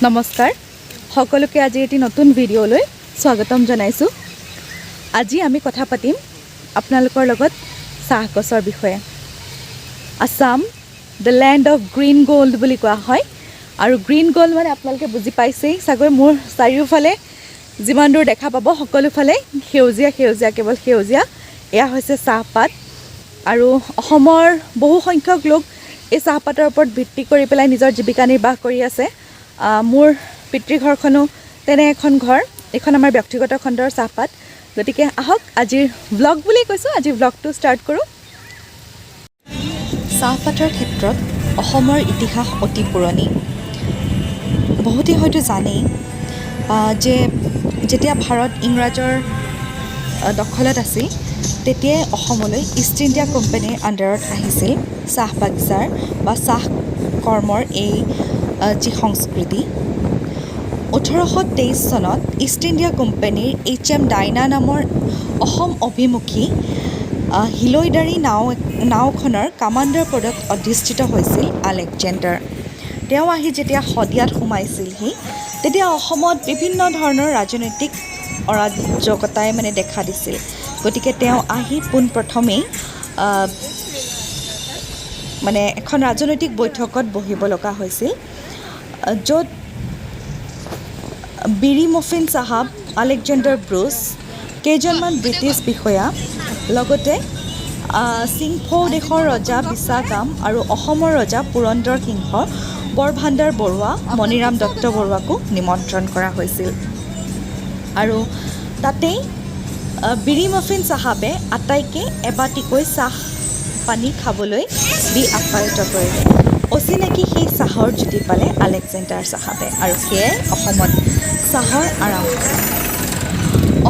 নমস্কাৰ সকলোকে আজি এটি নতুন ভিডিঅ'লৈ স্বাগতম জনাইছোঁ। আজি আমি কথা পাতিম আপোনালোকৰ লগত চাহ গছৰ বিষয়ে। Assam the land of green gold বুলি কোৱা হয় আৰু গ্ৰীণ গ'ল্ড মানে আপোনালোকে বুজি পাইছেই চাগৈ। মোৰ চাৰিওফালে যিমান দূৰ দেখা পাব সকলোফালে সেউজীয়া সেউজীয়া, কেৱল সেউজীয়া। এয়া হৈছে চাহপাত আৰু অসমৰ বহু সংখ্যক লোক এই চাহপাতৰ ওপৰত ভিত্তি কৰি পেলাই নিজৰ জীৱিকা নিৰ্বাহ কৰি আছে। মোৰ পিতৃঘৰখনো তেনে এখন ঘৰ। এইখন আমাৰ ব্যক্তিগত খণ্ডৰ চাহপাত। গতিকে আহক আজিৰ ব্লগ বুলি কৈছোঁ, আজিৰ ব্লগটো ষ্টাৰ্ট কৰোঁ। চাহপাতৰ ক্ষেত্ৰত অসমৰ ইতিহাস অতি পুৰণি। বহুতেই হয়তো জানেই যে যেতিয়া ভাৰত ইংৰাজৰ দখলত আছিল তেতিয়াই অসমলৈ ইষ্ট ইণ্ডিয়া কোম্পানীৰ আণ্ডাৰত আহিছিল চাহ বাগিচাৰ বা চাহ কৰ্মৰ এই যি সংস্কৃতি। 1823 চনত ইষ্ট ইণ্ডিয়া কোম্পানীৰ HM ডাইনা নামৰ অসম অভিমুখী হিলৈদাৰী নাওখনৰ কামাণ্ডাৰ পদত অধিষ্ঠিত হৈছিল আলেকজেণ্ডাৰ। তেওঁ আহি যেতিয়া শদিয়াত সোমাইছিলহি তেতিয়া অসমত বিভিন্ন ধৰণৰ ৰাজনৈতিক অৰাজকতাই দেখা দিছিল। গতিকে তেওঁ আহি পোনপ্ৰথমেই এখন ৰাজনৈতিক বৈঠকত বহিব লগা হৈছিল, য'ত বিৰি মফিন চাহাব, আলেকজেণ্ডাৰ ব্ৰুচ, কেইজনমান ব্ৰিটিছ বিষয়া, লগতে চিংফৌ দেশৰ ৰজা বিছাগাম আৰু অসমৰ ৰজা পুৰন্দৰ সিংহ, বৰভাণ্ডাৰ বৰুৱা, মণিৰাম দত্ত বৰুৱাকো নিমন্ত্ৰণ কৰা হৈছিল। আৰু তাতেই বিৰি মফিন চাহাবে আটাইকে এবাটিকৈ চাহ পানী খাবলৈ দি আপ্যায়িত কৰিলে। অচিনাকি সেই চাহৰ জুতি পালে আলেকজেণ্ডাৰ চাহাবে আৰু সেয়াই অসমত চাহৰ আৰম্ভ।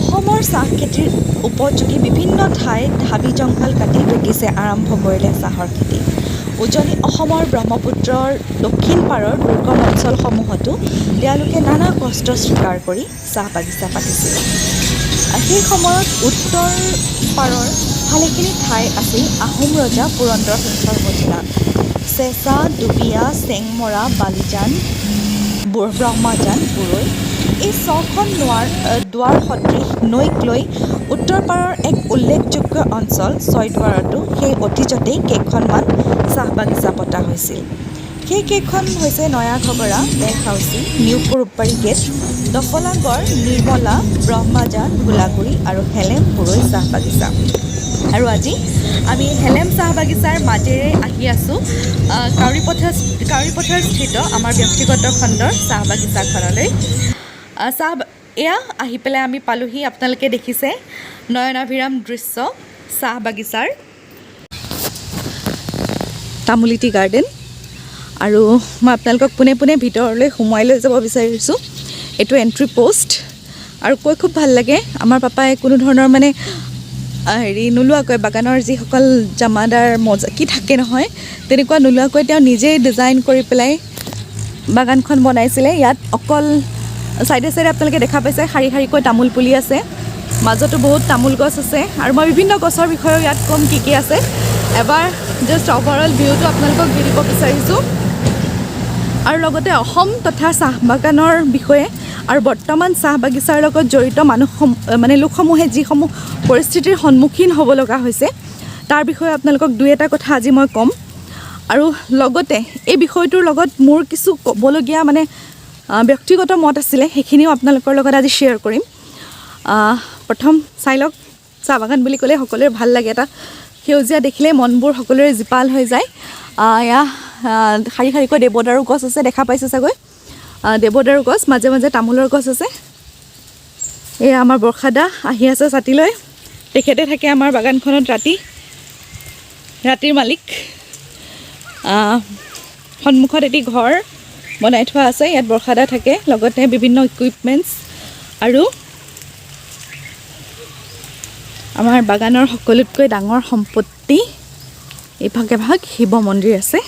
অসমৰ চাহ খেতিৰ উপযোগী বিভিন্ন ঠাইত হাবি জংঘল কাটি ব্ৰিটিছে আৰম্ভ কৰিলে চাহৰ খেতি। উজনি অসমৰ ব্ৰহ্মপুত্ৰৰ দক্ষিণ পাৰৰ দুৰ্গম অঞ্চলসমূহতো তেওঁলোকে নানা কষ্ট স্বীকাৰ কৰি চাহ বাগিচা পাতিছিল। সেই সময়ত উত্তৰ পাৰৰ ভালেখিনি ঠাই আছিল আহোম ৰজা পুৰন্দৰ সিংহৰ অধীনত। চেঁচা, ডুবিয়া, চেংমৰা, বালিজান, ব্ৰহ্মাজান, বুৰৈ এই 6খন দুৱাৰ সদৃশ নৈক লৈ উত্তৰ পাৰৰ এক উল্লেখযোগ্য অঞ্চল ছয়দুৱাৰতো সেই অতীজতেই কেইখনমান চাহ বাগিচা পতা হৈছিল। সেই কেইখন হৈছে নয়া ঘগৰা, বেলহাউচি, নিউ কুৰুবাৰী গেট, দফলাগড়, নিৰ্মলা, ব্ৰহ্মাজান, ভোলাগুৰি আৰু হেলেম বুৰৈ চাহ বাগিচা। আৰু আজি আমি হেলেম চাহ বাগিচাৰ মাজেৰে আহি আছোঁ কাউৰীপথাৰ স্থিত আমাৰ ব্যক্তিগত খণ্ডৰ চাহ বাগিচাখনলৈ। এয়া আহি পেলাই আমি পালোহি। আপোনালোকে দেখিছে নয়নাভিৰাম দৃশ্য চাহ বাগিচাৰ, তামোলিটি গাৰ্ডেন। আৰু মই আপোনালোকক পোনে পোনে ভিতৰলৈ সোমোৱাই লৈ যাব বিচাৰিছোঁ। এইটো এণ্ট্ৰি পষ্ট আৰু কৈ খুব ভাল লাগে। আমাৰ পাপাই কোনো ধৰণৰ নোলোৱাকৈ বাগানৰ যিসকল জামাদাৰ কি থাকে নহয় তেনেকুৱা নোলোৱাকৈ তেওঁ নিজেই ডিজাইন কৰি পেলাই বাগানখন বনাইছিলে। ইয়াত অকল চাইডে চাইডে আপোনালোকে দেখা পাইছে শাৰী শাৰীকৈ তামোল পুলি আছে, মাজতো বহুত তামোল গছ আছে। আৰু মই বিভিন্ন গছৰ বিষয়েও ইয়াত ক'ম কি কি আছে। এবাৰ জাষ্ট অভাৰঅল ভিউটো আপোনালোকক দি দিব বিচাৰিছোঁ আৰু লগতে অসম তথা চাহ বাগানৰ বিষয়ে আৰু বৰ্তমান চাহ বাগিচাৰ লগত জড়িত লোকসমূহে যিসমূহ পৰিস্থিতিৰ সন্মুখীন হ'ব লগা হৈছে তাৰ বিষয়ে আপোনালোকক দুই এটা কথা আজি মই ক'ম। আৰু লগতে এই বিষয়টোৰ লগত মোৰ কিছু ক'বলগীয়া ব্যক্তিগত মত আছিলে, সেইখিনিও আপোনালোকৰ লগত আজি শ্বেয়াৰ কৰিম। প্ৰথম চাই লওক, চাহ বাগান বুলি ক'লে সকলোৰে ভাল লাগে। এটা সেউজীয়া দেখিলে মনবোৰ সকলোৰে জীপাল হৈ যায়। এয়া শাৰী শাৰীকৈ দেৱদাৰু গছ আছে, দেখা পাইছে চাগৈ দেৱদাৰু গছ, মাজে মাজে তামোলৰ গছ আছে। এয়া আমাৰ বৰ্ষাদা আহি আছে ছাতি লৈ। তেখেতে থাকে আমাৰ বাগানখনত ৰাতিৰ মালিক। সন্মুখত এটি ঘৰ বনাই থোৱা আছে, ইয়াত বৰ্ষাদা থাকে, লগতে বিভিন্ন ইকুইপমেণ্টছ। আৰু আমাৰ বাগানৰ সকলোতকৈ ডাঙৰ সম্পত্তি এইভাগ এভাগ শিৱ মন্দিৰ আছে।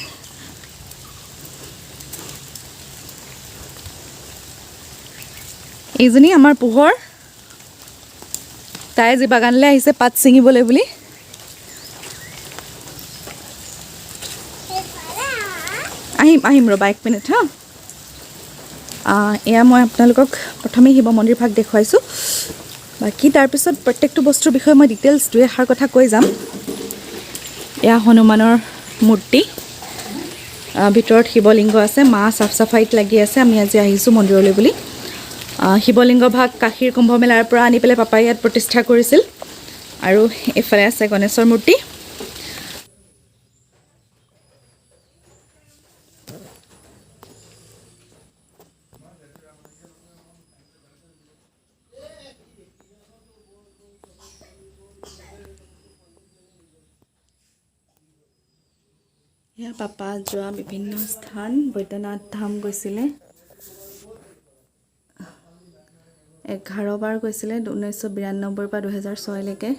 এইজনী আমাৰ পোহৰ, তাই আজি বাগানলৈ আহিছে পাত ছিঙিবলৈ বুলি। আহিম ৰ'বা, 1 মিনিট হা। এয়া মই আপোনালোকক প্ৰথমে শিৱ মন্দিৰ ভাগ দেখুৱাইছোঁ। বাকী তাৰপিছত প্ৰত্যেকটো বস্তুৰ বিষয়ে মই ডিটেইলছ দুই এষাৰ কথা কৈ যাম। এয়া হনুমানৰ মূৰ্তি, ভিতৰত শিৱলিংগ আছে, মা চাফ চাফাইত লাগি আছে। আমি আজি আহিছোঁ মন্দিৰলৈ বুলি। শিৱলিংগ ভাগ কাশীৰ কুম্ভ মেলাৰ পৰা আনি পেলাই পাপাই ইয়াত প্ৰতিষ্ঠা কৰিছিল। আৰু এইফালে আছে গণেশৰ মূৰ্তি। এয়া পাপা যোৱা বিভিন্ন স্থান, বৈদ্যনাথ ধাম গৈছিলে 11 বাৰ গৈছিলে, 1992 পৰা 2006লৈকে।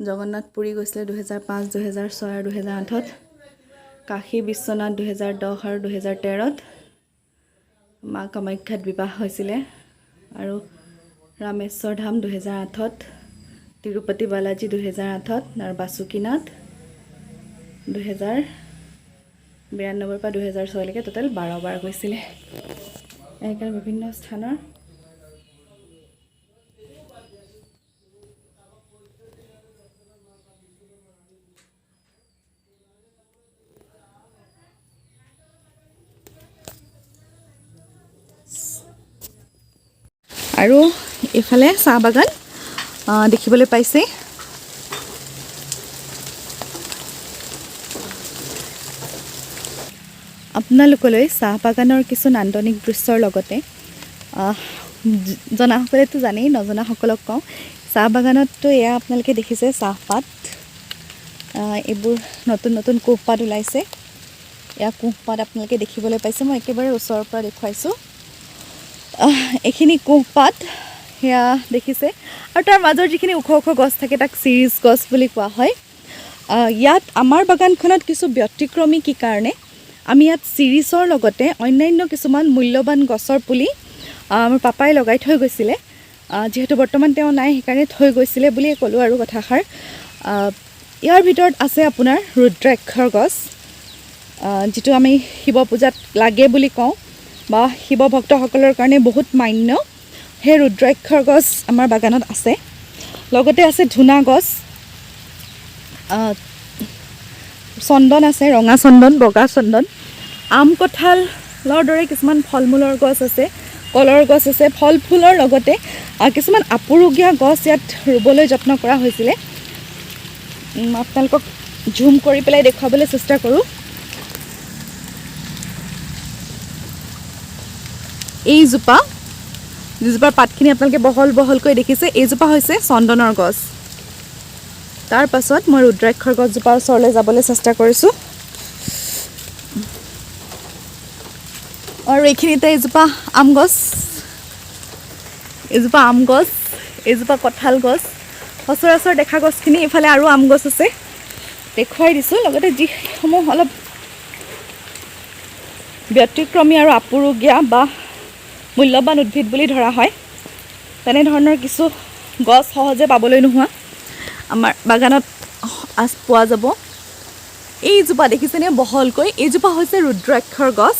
জগন্নাথ পুৰী গৈছিলে 2005, 2006 আৰু 2008ত। কাশী বিশ্বনাথ 2010 আৰু 2013ত। মা কামাখ্যাত বিবাহ হৈছিলে। আৰু ৰামেশ্বৰ ধাম 2008ত, তিৰুপতি বালাজী 2008ত, আৰু বাসুকীনাথ 2092 পৰা 2006লৈকে টোটেল 12 বাৰ গৈছিলে। এইকাৰণে বিভিন্ন স্থানৰ আৰু এইফালে চাহ বাগান দেখিবলৈ পাইছে। আপোনালোকলৈ চাহ বাগানৰ কিছু নান্দনিক দৃশ্যৰ লগতে জনাসকলেতো জানেই, নজনাসকলক কওঁ। চাহ বাগানততো এয়া আপোনালোকে দেখিছে চাহপাত, এইবোৰ নতুন নতুন কোহপাত ওলাইছে। এয়া কোহপাত আপোনালোকে দেখিবলৈ পাইছে। মই একেবাৰে ওচৰৰ পৰা দেখুৱাইছোঁ। এইখিনি কোহপাত সেয়া দেখিছে। আৰু তাৰ মাজৰ যিখিনি ওখ ওখ গছ থাকে তাক চিৰিজ গছ বুলি কোৱা হয়। ইয়াত আমাৰ বাগানখনত কিছু ব্যতিক্ৰমী কি কাৰণে আমি ইয়াত চিৰিজৰ লগতে অন্যান্য কিছুমান মূল্যৱান গছৰ পুলি মোৰ পাপাই লগাই থৈ গৈছিলে। যিহেতু বৰ্তমান তেওঁ নাই, সেইকাৰণে থৈ গৈছিলে বুলিয়ে ক'লোঁ আৰু কথাষাৰ। ইয়াৰ ভিতৰত আছে আপোনাৰ ৰুদ্ৰাক্ষৰ গছ, যিটো আমি শিৱ পূজাত লাগে বুলি কওঁ বা শিৱ ভক্তসকলৰ কাৰণে বহুত মান্য। সেই ৰুদ্ৰাক্ষৰ গছ আমাৰ বাগানত আছে। লগতে আছে ধূনা গছ, চন্দন আছে, ৰঙা চন্দন, বগা চন্দন, আম কঁঠালৰ দৰে কিছুমান ফল মূলৰ গছ আছে, কলৰ গছ আছে। ফল ফুলৰ লগতে কিছুমান আপুৰুগীয়া গছ ইয়াত ৰুবলৈ যত্ন কৰা হৈছিলে। আপোনালোকক ঝুম কৰি পেলাই দেখুৱাবলৈ চেষ্টা কৰোঁ। এইজোপা, যিজোপাৰ পাতখিনি আপোনালোকে বহল বহলকৈ দেখিছে, এইজোপা হৈছে চন্দনৰ গছ। তাৰ পাছত মই ৰুদ্ৰাক্ষৰ গছজোপাৰ ওচৰলৈ যাবলৈ চেষ্টা কৰিছোঁ। আৰু এইখিনিতে এইজোপা আম গছ, এইজোপা আম গছ, এইজোপা কঁঠাল গছ। সচৰাচৰ দেখা গছখিনি। এইফালে আৰু আম গছ আছে, দেখুৱাই দিছোঁ। লগতে যিসমূহ অলপ ব্যতিক্ৰমী আৰু আপুৰুগীয়া বা মূল্যৱান উদ্ভিদ বুলি ধৰা হয়, তেনেধৰণৰ কিছু গছ সহজে পাবলৈ নোহোৱা আমাৰ বাগানত পোৱা যাব। এইজোপা দেখিছেনে বহলকৈ, এইজোপা হৈছে ৰুদ্ৰাক্ষৰ গছ।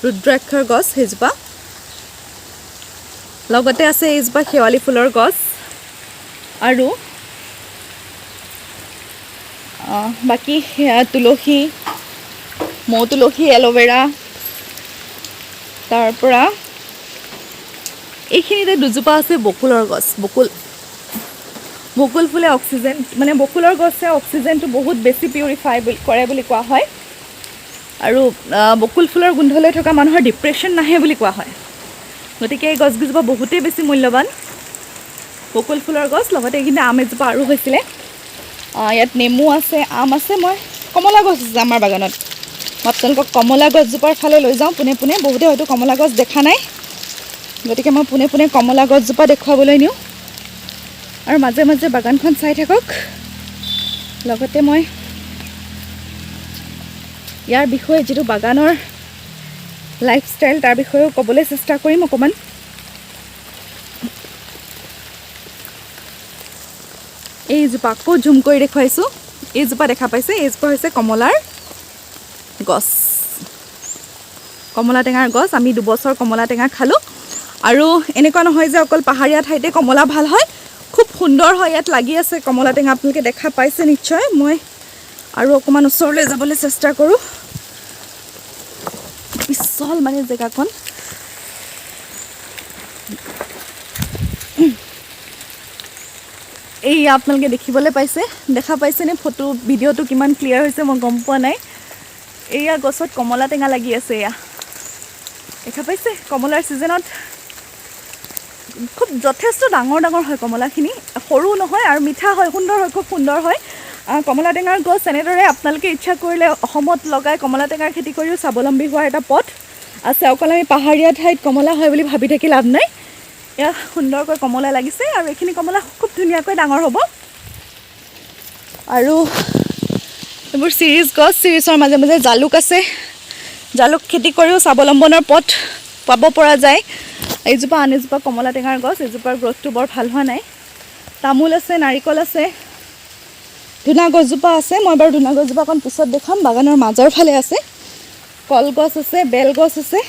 ৰুদ্ৰাক্ষৰ গছ সেইজোপা। লগতে আছে এইজোপা শেৱালি ফুলৰ গছ। আৰু বাকী তুলসী, মৌ তুলসী, এল'ভেৰা। তাৰ পৰা এইখিনিতে দুজোপা আছে বকুলৰ গছ। বকুল ফুলে অক্সিজেন, মানে বকুলৰ গছে অক্সিজেনটো বহুত বেছি পিউৰিফাই কৰে বুলি কোৱা হয়। আৰু বকুল ফুলৰ গোন্ধ লৈ থকা মানুহৰ ডিপ্ৰেশ্যন নাহে বুলি কোৱা হয়। গতিকে এই গছকেইজোপা বহুতেই বেছি মূল্যৱান, বকুল ফুলৰ গছ। লগতে এইখিনি আম এজোপা আৰু হৈছিলে। ইয়াত নেমু আছে, আম আছে। মই কমলা গছ আছে আমাৰ বাগানত। মই আপোনালোকক কমলা গছজোপাৰ ফালে লৈ যাওঁ পোনে পোনে। বহুতে হয়তো কমলা গছ দেখা নাই, গতিকে মই পোনে পোনে কমলা গছজোপা দেখুৱাবলৈ নিওঁ। আৰু মাজে মাজে বাগানখন চাই থাকক। লগতে মই ইয়াৰ বিষয়ে, যিটো বাগানৰ লাইফষ্টাইল, তাৰ বিষয়েও ক'বলৈ চেষ্টা কৰিম অকণমান। এইজোপা আকৌ জুম কৰি দেখুৱাইছোঁ। এইজোপা দেখা পাইছে, এইজোপা হৈছে কমলাৰ গছ। কমলা টেঙাৰ গছ আমি 2 বছৰ কমলা টেঙা খালোঁ আৰু এনেকুৱা নহয় যে অকল পাহাৰীয়া ঠাইতে কমলা ভাল হয় খুব সুন্দৰ হয় ইয়াত লাগি আছে কমলা টেঙা আপোনালোকে দেখা পাইছে নিশ্চয় মই আৰু অকমান ওচৰলৈ যাবলৈ চেষ্টা কৰোঁ বিশাল মানে জেগাখন এই আপোনালোকে দেখিবলৈ পাইছে দেখা পাইছেনে ফটো ভিডিঅ'টো কিমান ক্লিয়াৰ হৈছে মই গম পোৱা নাই এয়া গছত কমলা টেঙা লাগি আছে এয়া দেখা পাইছে কমলাৰ ছিজনত খুব যথেষ্ট ডাঙৰ ডাঙৰ হয় কমলাখিনি সৰু নহয় আৰু মিঠা হয় সুন্দৰ হয় খুব সুন্দৰ হয় কমলা টেঙাৰ গছ এনেদৰে আপোনালোকে ইচ্ছা কৰিলে অসমত লগাই কমলা টেঙাৰ খেতি কৰিও স্বাৱলম্বী হোৱাৰ এটা পথ আছে অকল আমি পাহাৰীয়া ঠাইত কমলা হয় বুলি ভাবি থাকি লাভ নাই এয়া সুন্দৰকৈ কমলা লাগিছে আৰু এইখিনি কমলা খুব ধুনীয়াকৈ ডাঙৰ হ'ব আৰু এইবোৰ চিৰিজ গছ চিৰিজৰ মাজে মাজে জালুক আছে জালুক খেতি কৰিও স্বাৱলম্বনৰ পথ পাব পৰা যায় এইজোপা আন এজোপা কমলা টেঙাৰ গছ এজোপাৰ গ্ৰথটো বৰ ভাল হোৱা নাই তামোল আছে নাৰিকল আছে ধুনা গছজোপা আছে মই বাৰু ধুনা গছজোপা অকণ পিছত দেখাম বাগানৰ মাজৰ ফালে আছে কলগছ আছে বেল গছ আছে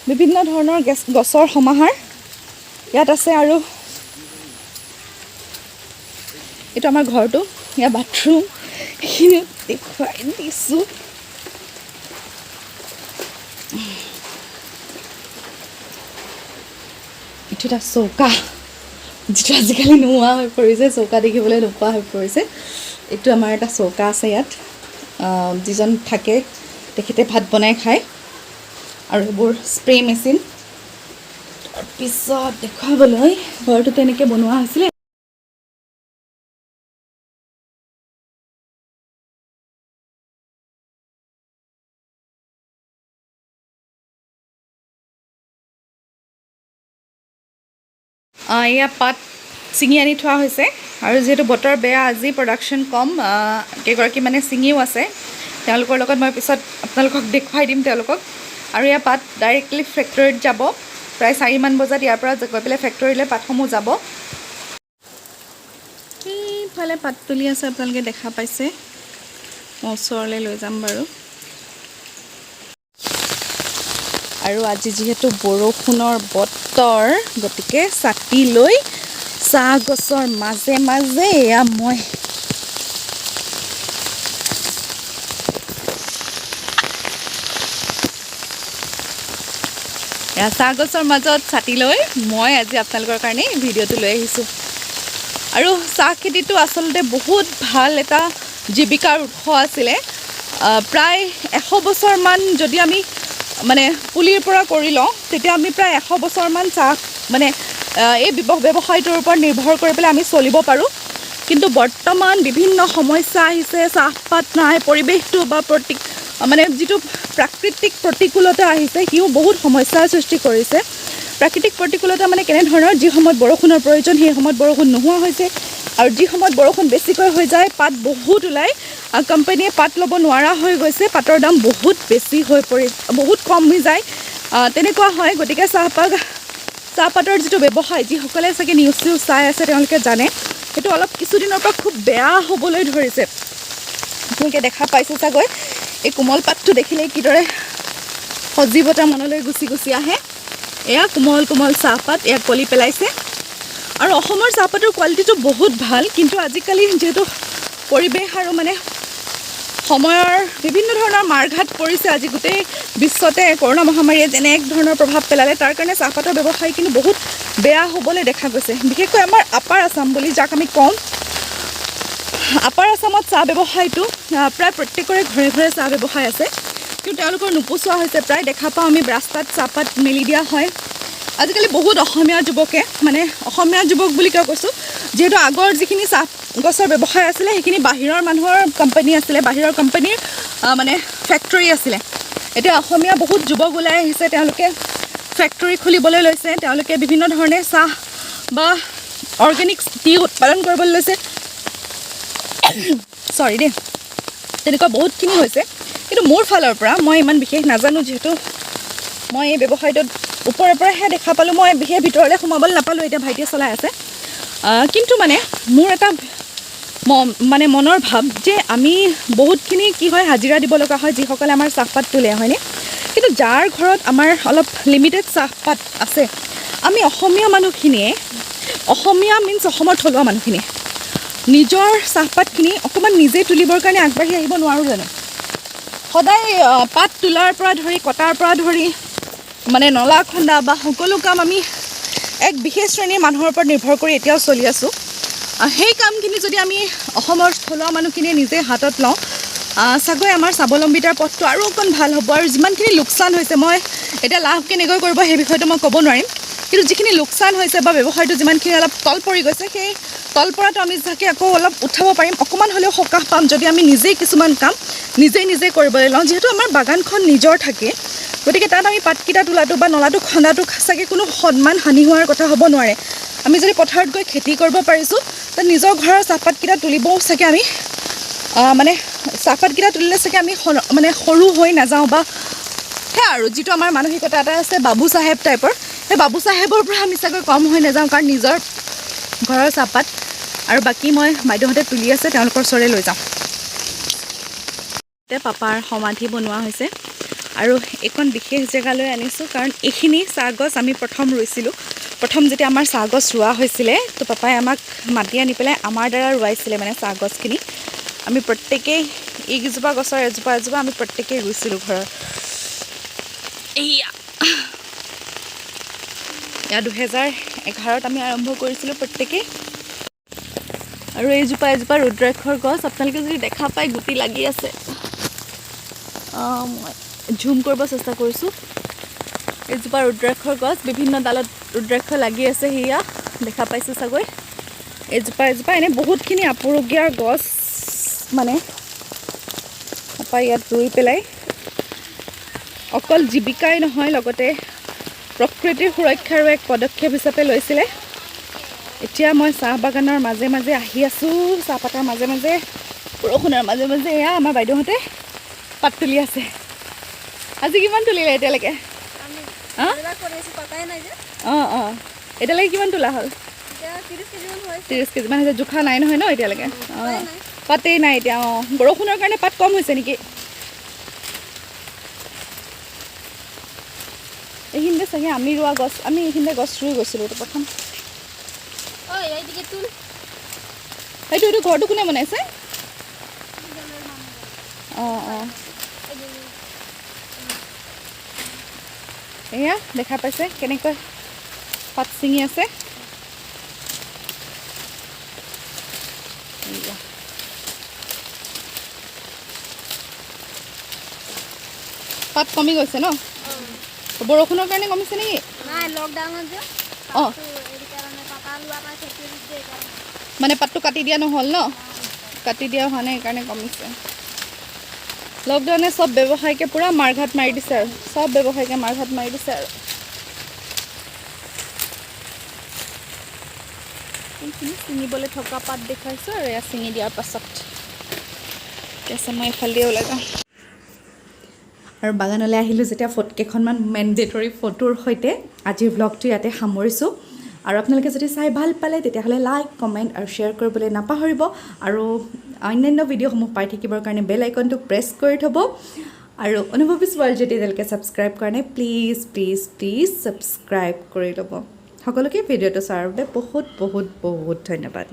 বিভিন্ন ধৰণৰ গছৰ সমাহাৰ ইয়াত আছে আৰু এইটো আমাৰ ঘৰটো ইয়াৰ বাথৰুম এইখিনি দেখুৱাই দিছোঁ এইটো এটা চৌকা যিটো আজিকালি নোহোৱা হৈ পৰিছে চৌকা দেখিবলৈ নোপোৱা হৈ পৰিছে এইটো আমাৰ এটা চৌকা আছে ইয়াত যিজন থাকে তেখেতে ভাত বনাই খায় আৰু এইবোৰ স্প্ৰে মেচিন তাৰপিছত দেখুৱাবলৈ ঘৰটো তেনেকৈ বনোৱা হৈছিলে এয়া পাত ছিঙি আনি থোৱা হৈছে আৰু যিহেতু বতৰ বেয়া আজি প্ৰডাকশ্যন কম কেইগৰাকী মানে ছিঙিও আছে তেওঁলোকৰ লগত মই পিছত আপোনালোকক দেখুৱাই দিম তেওঁলোকক আৰু এয়া পাত ডাইৰেক্টলি ফেক্টৰীত যাব প্ৰায় 4 মান বজাত ইয়াৰ পৰা গৈ পেলাই ফেক্টৰীলৈ পাতসমূহ যাব এইফালে পাত তুলি আছে আপোনালোকে দেখা পাইছে মই ওচৰলৈ লৈ যাম বাৰু আৰু আজি যিহেতু বৰষুণৰ বতৰ গতিকে ছাতি লৈ চাহ গছৰ মাজে মাজে এয়া মই চাহ গছৰ মাজত ছাতি লৈ মই আজি আপোনালোকৰ কাৰণে ভিডিঅ'টো লৈ আহিছোঁ আৰু চাহ খেতিটো আচলতে বহুত ভাল এটা জীৱিকাৰ উৎস আছিলে প্ৰায় 100 বছৰমান যদি আমি মানে পুলিৰ পৰা কৰি লওঁ তেতিয়া আমি প্ৰায় 100 বছৰমান চাহ মানে এই ব্যৱসায়টোৰ ওপৰত নিৰ্ভৰ কৰি পেলাই আমি চলিব পাৰোঁ কিন্তু বৰ্তমান বিভিন্ন সমস্যা আহিছে চাহপাত নাই পৰিৱেশটো বা মানে যিটো প্ৰাকৃতিক প্ৰতিকূলতা আহিছে সিও বহুত সমস্যাৰ সৃষ্টি কৰিছে প্ৰাকৃতিক প্ৰতিকূলতা মানে কেনেধৰণৰ যি সময়ত বৰষুণৰ প্ৰয়োজন সেই সময়ত বৰষুণ নোহোৱা হৈছে আৰু যি সময়ত বৰষুণ বেছিকৈ হৈ যায় পাত বহুত ওলাই কোম্পানীয়ে পাত ল'ব নোৱাৰা হৈ গৈছে পাতৰ দাম বহুত বেছি হৈ বহুত কম হৈ যায় তেনেকুৱা হয় গতিকে চাহপাতৰ যিটো ব্যৱসায় যিসকলে চাগে নিউজ চাই আছে তেওঁলোকে জানে সেইটো অলপ কিছুদিনৰ পৰা খুব বেয়া হ'বলৈ ধৰিছে আপোনালোকে দেখা পাইছে চাগৈ এই কোমল পাতটো দেখিলে কিদৰে সজীৱতা মনলৈ গুচি আহে এয়া কোমল কোমল চাহপাত এয়া কলি পেলাইছে আৰু অসমৰ চাহপাতৰ কোৱালিটিটো বহুত ভাল কিন্তু আজিকালি যিহেতু পৰিৱেশ আৰু মানে সময়ৰ বিভিন্ন ধৰণৰ মাৰঘাট পৰিছে আজি গোটেই বিশ্বতে কৰোনা মহামাৰীয়ে যেনে এক ধৰণৰ প্ৰভাৱ পেলালে তাৰ কাৰণে চাহপাতৰ ব্যৱসায় কিন্তু বহুত বেয়া হ'বলৈ দেখা গৈছে বিশেষকৈ আমাৰ আপাৰ আছাম বুলি যাক আমি কওঁ আপাৰ আছামত চাহ ব্যৱসায়টো প্ৰায় প্ৰত্যেকৰে ঘৰে ঘৰে চাহ ব্যৱসায় আছে কিন্তু তেওঁলোকৰ নোপোচোৱা হৈছে প্ৰায় দেখা পাওঁ আমি ৰাস্তাত চাহপাত মেলি দিয়া হয় আজিকালি বহুত অসমীয়া যুৱকে মানে অসমীয়া যুৱক বুলি কিয় কৈছোঁ যিহেতু আগৰ যিখিনি চাহ গছৰ ব্যৱসায় আছিলে সেইখিনি বাহিৰৰ মানুহৰ কোম্পানী আছিলে বাহিৰৰ কোম্পানীৰ মানে ফেক্টৰী আছিলে এতিয়া অসমীয়া বহুত যুৱক ওলাই আহিছে তেওঁলোকে ফেক্টৰী খুলিবলৈ লৈছে তেওঁলোকে বিভিন্ন ধৰণে চাহ বা অৰ্গেনিক টি উৎপাদন কৰিবলৈ লৈছে সৰি দেই তেনেকুৱা বহুতখিনি হৈছে কিন্তু মোৰ ফালৰ পৰা মই ইমান বিশেষ নাজানো যিহেতু মই এই ব্যৱসায়টোত ওপৰৰ পৰাহে দেখা পালোঁ মই বিশেষ ভিতৰলৈ সোমাবলৈ নাপালোঁ এতিয়া ভাইটিয়ে চলাই আছে কিন্তু মানে মোৰ এটা মানে মনৰ ভাৱ যে আমি বহুতখিনি কি হয় হাজিৰা দিব লগা হয় যিসকলে আমাৰ চাহপাত তোলে হয়নে যাৰ ঘৰত আমাৰ অলপ লিমিটেড চাহপাত আছে, আমি অসমীয়া মানুহখিনিয়ে, অসমীয়া মিনছ অসমৰ থলুৱা মানুহখিনিয়ে নিজৰ চাহপাতখিনি অকণমান নিজেই তুলিবৰ কাৰণে আগবাঢ়ি আহিব নোৱাৰোঁ জানো? সদায় পাত তোলাৰ পৰা ধৰি কটাৰ পৰা ধৰি মানে নলা খন্দা বা সকলো কাম আমি এক বিশেষ শ্ৰেণীৰ মানুহৰ ওপৰত নিৰ্ভৰ কৰি এতিয়াও চলি আছোঁ। সেই কামখিনি যদি আমি অসমৰ থলুৱা মানুহখিনিয়ে নিজে হাতত লওঁ, চাগৈ আমাৰ স্বাৱলম্বিতাৰ পথটো আৰু অকণ ভাল হ'ব। আৰু যিমানখিনি লোকচান হৈছে, মই এতিয়া লাভ কেনেকৈ কৰিব সেই বিষয়টো মই ক'ব নোৱাৰিম, কিন্তু যিখিনি লোকচান হৈছে বা ব্যৱসায়টো যিমানখিনি অলপ তল পৰি গৈছে, সেই তল পৰাটো আমি যাকে আকৌ অলপ উঠাব পাৰিম, অকণমান হ'লেও সকাহ পাম যদি আমি নিজেই কিছুমান কাম নিজে কৰিবলৈ লওঁ। যিহেতু আমাৰ বাগানখন নিজৰ থাকে, গতিকে তাত আমি পাতকেইটা তোলাটো বা নলাটো খন্দাটো চাগে কোনো সন্মান হানি হোৱাৰ কথা হ'ব নোৱাৰে। আমি যদি পথাৰত গৈ খেতি কৰিব পাৰিছোঁ, তাত নিজৰ ঘৰৰ চাহপাতকেইটা তুলিবও চাগে আমি মানে চাহপাতকেইটা তুলিলে চাগে আমি মানে সৰু হৈ নাযাওঁ, বা সেয়া আৰু যিটো আমাৰ মানসিকতা এটা আছে বাবু চাহেব টাইপৰ, সেই বাবু চাহেবৰ পৰা আমি চাগৈ কম হৈ নাযাওঁ, কাৰণ নিজৰ ঘৰৰ চাহপাত। আৰু বাকী মই বাইদেউহঁতে তুলি আছে, তেওঁলোকৰ ওচৰলৈ লৈ যাওঁ। এতিয়া পাপাৰ সমাধি বনোৱা হৈছে আৰু এইখন বিশেষ জেগালৈ আনিছোঁ, কাৰণ এইখিনি চাহগছ আমি প্ৰথম ৰুইছিলোঁ। প্ৰথম যেতিয়া আমাৰ চাহগছ ৰোৱা হৈছিলে, তো পাপাই আমাক মাতি আনি পেলাই আমাৰ দ্বাৰা ৰুৱাইছিলে মানে চাহগছখিনি। আমি প্ৰত্যেকেই এইকেইজোপা গছৰ এজোপা আমি প্ৰত্যেকেই ৰুইছিলোঁ ঘৰৰ। এয়া 2011ত আমি আৰম্ভ কৰিছিলোঁ প্ৰত্যেকেই। আৰু এইজোপা ৰুদ্ৰাক্ষৰ গছ, আপোনালোকে যদি দেখা পায় গুটি লাগি আছে। মই ঝুম কৰিব চেষ্টা কৰিছোঁ। এইজোপা ৰুদ্ৰাক্ষৰ গছ, বিভিন্ন ডালত ৰুদ্ৰাক্ষ লাগি আছে, সেয়া দেখা পাইছোঁ চাগৈ। এইজোপা এনেই বহুতখিনি আপুৰুগীয়া গছ মানে পাপা ইয়াত ৰুই পেলাই অকল জীৱিকাই নহয়, লগতে প্ৰকৃতিৰ সুৰক্ষাৰো এক পদক্ষেপ হিচাপে লৈছিলে। এতিয়া মই চাহ বাগানৰ মাজে মাজে আহি আছোঁ, চাহপাতৰ মাজে মাজে, বৰষুণৰ মাজে মাজে। এয়া আমাৰ বাইদেউহঁতে পাত তুলি আছে। আজি কিমান তুলিলে এতিয়ালৈকে? এতিয়ালৈকে কিমান তোলা হ'ল? 30 কেজিমান হৈছে। জোখা নাই নহয় ন এতিয়ালৈকে? পাতেই নাই এতিয়া। বৰষুণৰ কাৰণে পাত কম হৈছে নেকি? এইখিনিতে চাগে আমি ৰোৱা গছ, আমি এইখিনিতে গছ ৰুই গৈছিলোঁ প্ৰথম। এইটো ঘৰটো কোনে বনাইছে? এয়া দেখা পাইছে কেনেকৈ পাত ছিঙি আছে। পাত কমি গৈছে ন? বৰষুণৰ কাৰণে কমিছে নেকি? মানে পাতটো কাটি দিয়া নহ'ল ন? কাটি দিয়া হোৱা নাই, সেইকাৰণে কমিছে। লকডাউনে চব ব্যৱসায়কে পূৰা মাৰঘাট মাৰি দিছে আৰু চব ব্যৱসায়কে মাৰঘাট মাৰি দিছে আৰু এইখিনি ছিঙিবলৈ থকা পাত দেখাইছোঁ আৰু এয়া ছিঙি দিয়াৰ পাছত ঠিক আছে, মই এইফালে ওলাই যাওঁ। আৰু বাগানলৈ আহিলোঁ যেতিয়া কেইখনমান মেণ্ডেটৰী ফটোৰ সৈতে আজিৰ ভ্লগটো ইয়াতে সামৰিছোঁ। আৰু আপোনালোকে যদি চাই ভাল পালে তেতিয়াহ'লে লাইক, কমেণ্ট আৰু শ্বেয়াৰ কৰিবলৈ নাপাহৰিব। আৰু অন্যান্য ভিডিঅ'সমূহ পাই থাকিবৰ কাৰণে বেল আইকনটো প্ৰেছ কৰি থ'ব। আৰু অনুভৱীজ ৱৰ্ল্ড যদি এতিয়ালৈকে ছাবস্ক্ৰাইব কৰা নাই, প্লিজ ছাবস্ক্ৰাইব কৰি ল'ব। সকলোকে ভিডিঅ'টো চোৱাৰ বাবে বহুত বহুত বহুত ধন্যবাদ।